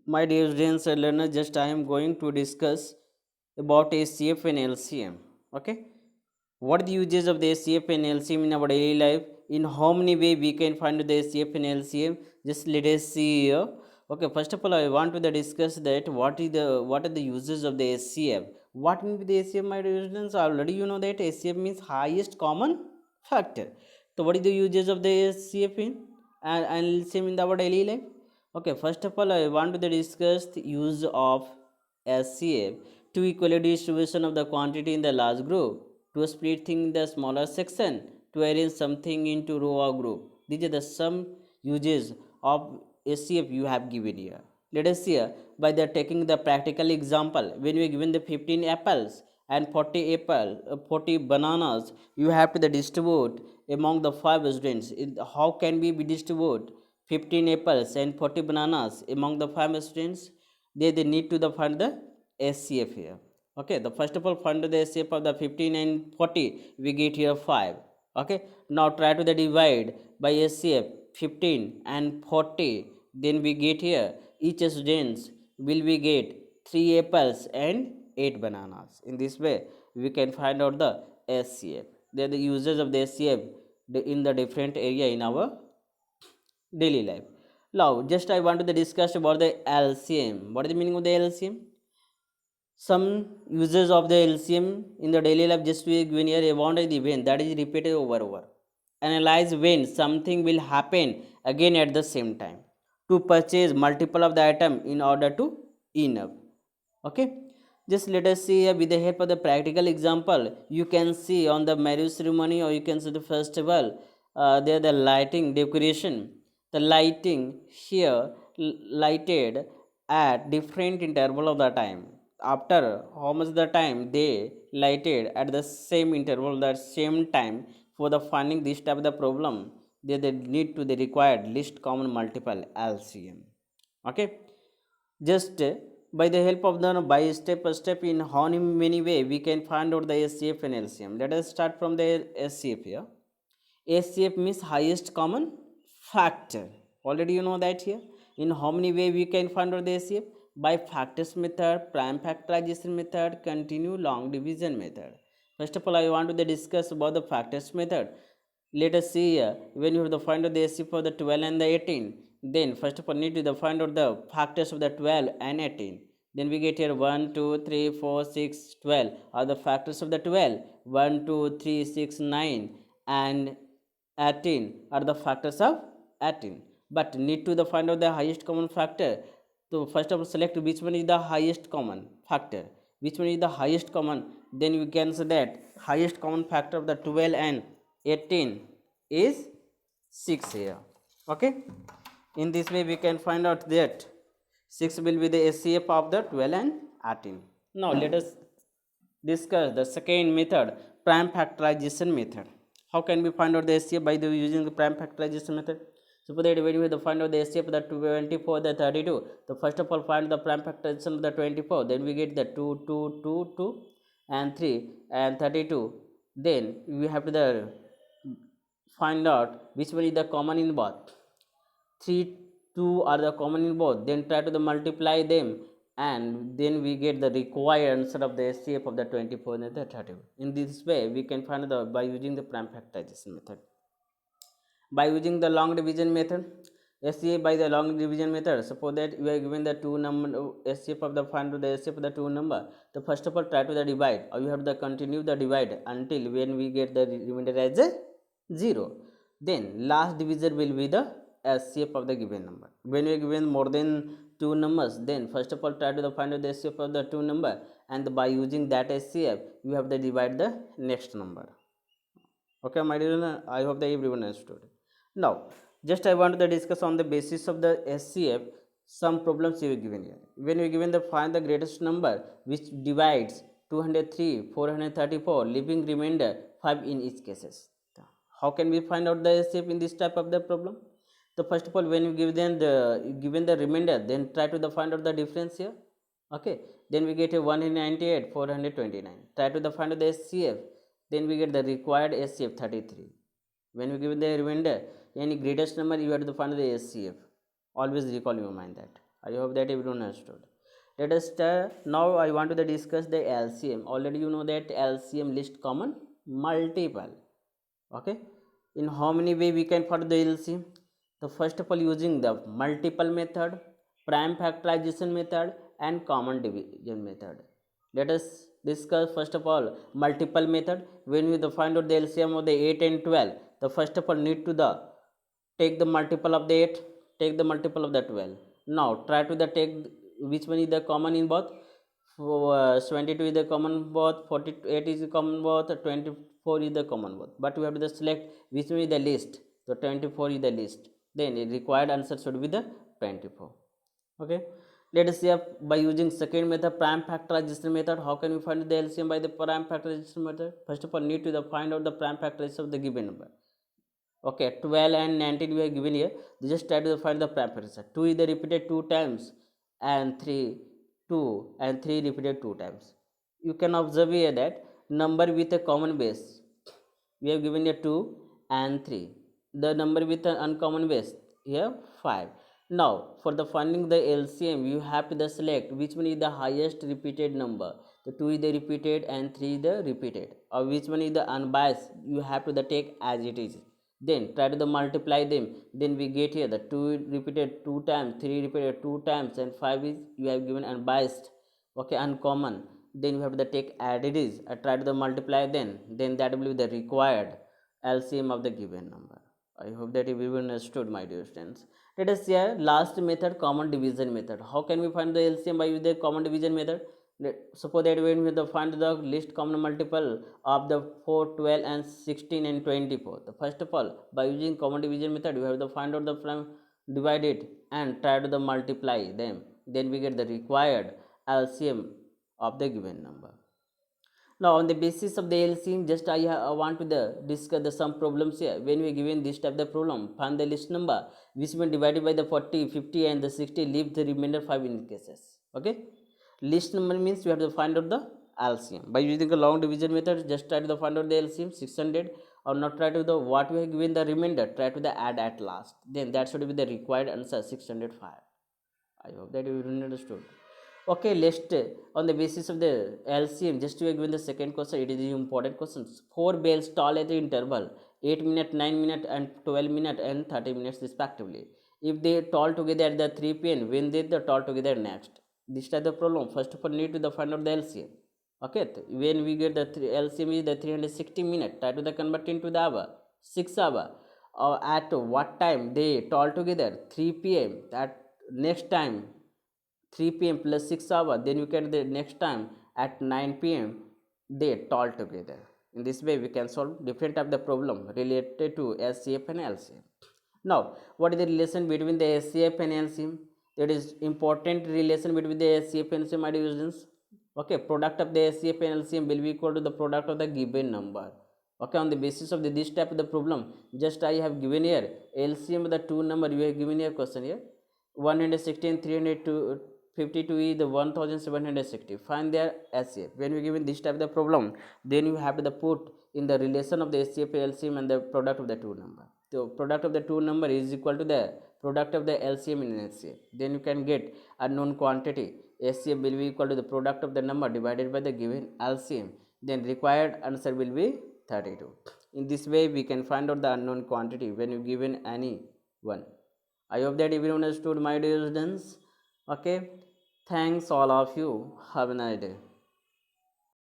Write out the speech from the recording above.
My dear students and learners, just I am going to discuss about ACF and LCM. Okay, what are the uses of the ACF and LCM in our daily life? In how many way we can find the ACF and LCM? Just let us see here. Okay, first of all, I want to discuss that what are the uses of the ACF? What means the ACF, my dear students? Already you know that ACF means highest common factor. So, what is the uses of the ACF in and LCM in our daily life? Okay, first of all, I want to discuss the use of SCF to equal distribution of the quantity in the large group, to split thing in the smaller section, to arrange something into row or group. These are the some uses of SCF you have given here. Let us see by the taking the practical example. When we given the 15 apples and 40 bananas, you have to the distribute among the 5 students. How can we be distribute 15 apples and 40 bananas among the 5 students? They need to the find the SCF here. Okay, the first of all find the SCF of the 15 and 40. We get here 5. Okay, now try to the divide by SCF 15 and 40. Then we get here each students will we get 3 apples and 8 bananas. In this way, we can find out the SCF. They are the uses of the SCF in the different area in our daily life. Now, just I want to discuss about the LCM. What is the meaning of the LCM? Some uses of the LCM in the daily life, just we when you want the event that is repeated over. Analyze when something will happen again at the same time. To purchase multiple of the item in order to enough. Okay, just let us see with the help of the practical example. You can see on the marriage ceremony or you can see the festival, there the lighting decoration, the lighting here lighted at different interval of the time. After how much the time they lighted at the same interval, the same time, for the finding this type of the problem, they need to the required least common multiple LCM. Okay, just by the help of the by step in how many way we can find out the SCF and LCM. Let us start from the SCF here. SCF means highest common factor. Already you know that here. In how many way we can find out the SCF? By factors method, prime factorization method, continue long division method. First of all, I want to discuss about the factors method. Let us see here. When you have to find out the SCF for the 12 and the 18, then first of all need to find out the factors of the 12 and 18. Then we get here 1, 2, 3, 4, 6, 12 are the factors of the 12. 1, 2, 3, 6, 9 and 18 are the factors of 18. But need to find out the highest common factor. So first of all select which one is the highest common factor. Which one is the highest common? Then we can say that highest common factor of the 12 and 18 is 6 here. Okay, in this way we can find out that 6 will be the SCF of the 12 and 18. Now let us discuss the second method, prime factorization method. How can we find out the SCF by using the prime factorization method? Suppose that when we find out the SCF of the 24, the 32, the first of all find the prime factorization of the 24, then we get the 2, 2, 2, 2 and 3 and 32. Then we have to find out which one is the common in both. 3, 2 are the common in both, then try to multiply them, and then we get the required answer of the SCF of the 24 and the 30. In this way we can find the by using the prime factorization method. By using the long division method, SCF by the long division method, suppose that we are given the two number SCF of the find the SCF of the two number. The first of all try to the divide, or you have to continue the divide until when we get the remainder as a 0. Then last divisor will be the SCF of the given number. When we are given more than two numbers, then first of all try to find the SCF of the two number, and by using that SCF you have to divide the next number. Okay, my dear, I hope that everyone understood. Now, just I want to discuss on the basis of the SCF some problems you are given here. When you are given the find the greatest number which divides 203, 434, leaving remainder 5 in each cases. How can we find out the SCF in this type of the problem? So first of all, when you give them the given the remainder, then try to find out the difference here. Okay, then we get a 198, 429. Try to find out the SCF, then we get the required SCF 33. When we give the remainder, any greatest number you have to find the SCF. Always recall in your mind that. I hope that everyone understood. Let us now I want to discuss the LCM. Already you know that LCM, list common multiple. Okay, in how many way we can find the LCM? The first of all, using the multiple method, prime factorization method, and common division method. Let us discuss first of all multiple method. When we find out the LCM of the 8 and 12, the first of all need to the take the multiple of the 8, take the multiple of the 12. Now try to the take which one is the common in both. 22 is the common both, 48 is the common both, 24 is the common both, but we have to select which one is the least. So 24 is the least, then the required answer should be the 24. Okay, let us see by using second method, prime factorization method. How can we find the LCM by the prime factorization method? First of all, need to the find out the prime factorization of the given number. Okay, 12 and 19 we are given here. Just try to find the prime factorization. 2 is the repeated 2 times, and 3 2 and 3 repeated 2 times. You can observe here that number with a common base, we have given here 2 and 3. The number with an uncommon base here 5. Now for the finding the LCM, you have to select which one is the highest repeated number. The 2 is the repeated and 3 is the repeated, or which one is the unbiased, you have to take as it is. Then try to multiply them, then we get here the 2 repeated 2 times, 3 repeated 2 times, and 5 is you have given unbiased. Okay, uncommon, then you have to take add it is, try to multiply, then that will be the required LCM of the given number. I hope that everyone understood, my dear students. Let us see last method, common division method. How can we find the LCM by using the common division method? Suppose that when we find the least common multiple of the 4, 12 and 16 and 24. The first of all, by using common division method, we have to find out the from divide it and try to multiply them, then we get the required LCM of the given number. Now on the basis of the LCM, just I want to discuss some problems here. When we are given this type of problem, find the list number which when divided by the 40, 50 and the 60, leave the remainder 5 in cases. Okay, list number means we have to find out the LCM by using the long division method. Just try to find out the LCM 600, or not try to the what we have given the remainder, try to the add at last, then that should be the required answer 605. I hope that you understood. Okay, let's on the basis of the LCM, just to given the second question, it is the important questions. 4 bells toll at the interval 8 minutes, 9 minutes, and 12 minutes and 30 minutes respectively. If they toll together at the 3 p.m., when they the toll together next? This is the problem. First of all, need to find out the LCM. Okay, when we get the LCM is the 360 minutes, try to the convert into the hour, 6 hour. At what time they toll together? 3 p.m. At next time 3 p.m. plus 6 hour, then you get the next time at 9 p.m. they toll together. In this way we can solve different type of the problem related to SCF and LCM. Now what is the relation between the SCF and LCM? That is important relation between the SCF and LCM, my dear students. Okay, product of the SCF and LCM will be equal to the product of the given number. Okay, on the basis of this type of the problem, just I have given here LCM of the two number, you have given here question here 116, 352 is the 1760. Find their SCF. When we given this type of the problem, then you have to put in the relation of the SCF, LCM and the product of the two number. So product of the two number is equal to the product of the LCM and SCF. Then you can get unknown quantity. SCF will be equal to the product of the number divided by the given LCM. Then required answer will be 32. In this way we can find out the unknown quantity when you given any one. I hope that everyone understood, my dear students. Okay, thanks all of you. Have a nice day.